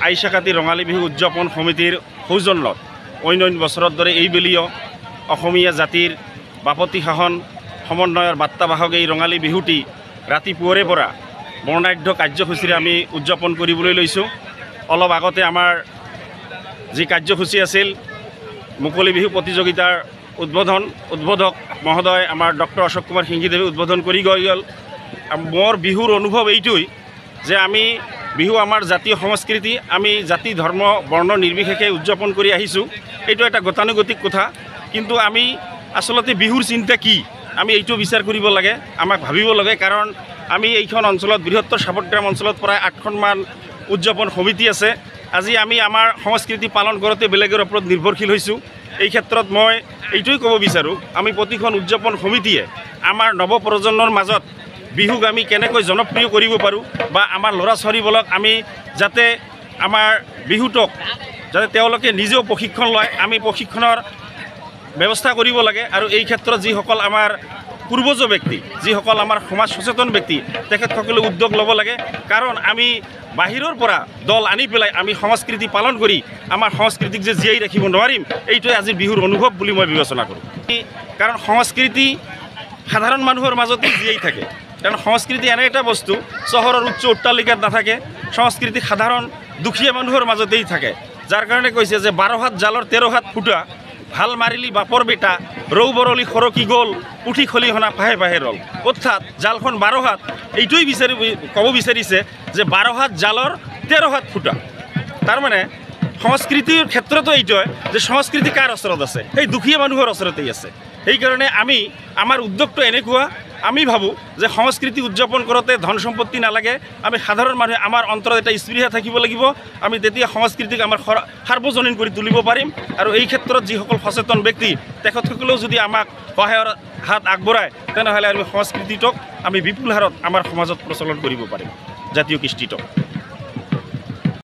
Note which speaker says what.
Speaker 1: আইসাকাতি ৰঙালী বিহু উদযাপন সমিতিৰ সৌজন্যত অন্য বছৰৰ দৰে এইবেলিও অসমীয়া জাতিৰ বাপতি শাসন সমন্বয়ৰ বাৰ্তাবাহক এই ৰঙালী বিহুটি ৰাতিপুৱাৰে পৰা বৰ্ণাঢ্য কাৰ্যসূচীৰে আমি উদযাপন কৰিবলৈ লৈছোঁ। অলপ আগতে আমাৰ যি কাৰ্যসূচী আছিল মুকলি বিহু প্ৰতিযোগিতাৰ উদ্বোধক মহোদয় আমাৰ ডক্টৰ অশোক কুমাৰ সিংঘীদেৱে উদ্বোধন কৰি গৈ গ'ল। মোৰ বিহুৰ অনুভৱ এইটোৱেই যে আমি বিহু আমাৰ জাতীয় সংস্কৃতি, আমি জাতি ধৰ্ম বৰ্ণ নিৰ্বিশেষে উদযাপন কৰি আহিছোঁ। এইটো এটা গতানুগতিক কথা, কিন্তু আমি আচলতে বিহুৰ চিন্তা কি আমি এইটো বিচাৰ কৰিব লাগে, আমাক ভাবিব লাগে। কাৰণ আমি এইখন অঞ্চলত বৃহত্তৰ সাৱগ্ৰাম অঞ্চলত প্ৰায় 8খনমান উদযাপন সমিতি আছে। আজি আমি আমাৰ সংস্কৃতি পালন কৰোঁতে বেলেগৰ ওপৰত নিৰ্ভৰশীল হৈছোঁ। এই ক্ষেত্ৰত মই এইটোৱে ক'ব বিচাৰোঁ, আমি প্ৰতিখন উদযাপন সমিতিয়ে আমাৰ নৱপ্ৰজন্মৰ মাজত বিহুক আমি কেনেকৈ জনপ্ৰিয় কৰিব পাৰোঁ বা আমাৰ ল'ৰা ছোৱালীবোৰক আমি যাতে আমাৰ বিহুটোক যাতে তেওঁলোকে নিজেও প্ৰশিক্ষণ লয়, আমি প্ৰশিক্ষণৰ ব্যৱস্থা কৰিব লাগে। আৰু এই ক্ষেত্ৰত যিসকল আমাৰ পূৰ্বজ ব্যক্তি, যিসকল আমাৰ সমাজ সচেতন ব্যক্তি, তেখেতসকলে উদ্যোগ ল'ব লাগে। কাৰণ আমি বাহিৰৰ পৰা দল আনি পেলাই আমি সংস্কৃতি পালন কৰি আমাৰ সংস্কৃতিক যে জীয়াই ৰাখিব নোৱাৰিম, এইটোৱে আজিৰ বিহুৰ অনুভৱ বুলি মই বিবেচনা কৰোঁ। কাৰণ সংস্কৃতি সাধাৰণ মানুহৰ মাজতে জীয়াই থাকে। কাৰণ সংস্কৃতি এনে এটা বস্তু চহৰৰ উচ্চ অট্টালিকাত নাথাকে, সংস্কৃতি সাধাৰণ দুখীয়া মানুহৰ মাজতেই থাকে। যাৰ কাৰণে কৈছে যে 12 হাত জালৰ 13 হাত ফুটা, ভাল মাৰিলি বাপৰ বেটা, ৰৌ বৰলি সৰকি গ'ল, পুঠি খলিহনা পাহে পাহে ৰল। অৰ্থাৎ জালখন 12 হাত, এইটোৱেই ক'ব বিচাৰিছে যে 12 হাত জালৰ 13 হাত ফুটা। তাৰমানে সংস্কৃতিৰ ক্ষেত্ৰতো এইটোৱে যে সংস্কৃতি কাৰ ওচৰত আছে, সেই দুখীয়া মানুহৰ ওচৰতেই আছে। সেইকাৰণে আমাৰ উদ্যোগটো এনেকুৱা, আমি ভাবোঁ যে সংস্কৃতি উদযাপন কৰোঁতে ধন সম্পত্তি নালাগে, আমি সাধাৰণ মানুহে আমাৰ অন্তৰত এটা স্পৃহা থাকিব লাগিব। আমি তেতিয়া সংস্কৃতিক আমাৰ সাৰ্বজনীন কৰি তুলিব পাৰিম। আৰু এই ক্ষেত্ৰত যিসকল সচেতন ব্যক্তি তেখেতসকলেও যদি আমাক সহায়ৰ হাত আগবঢ়ায়, তেনেহ'লে আমি সংস্কৃতিটোক আমি বিপুল হাৰত আমাৰ সমাজত প্ৰচলন কৰিব পাৰিম, জাতীয় কৃষ্টিটোক।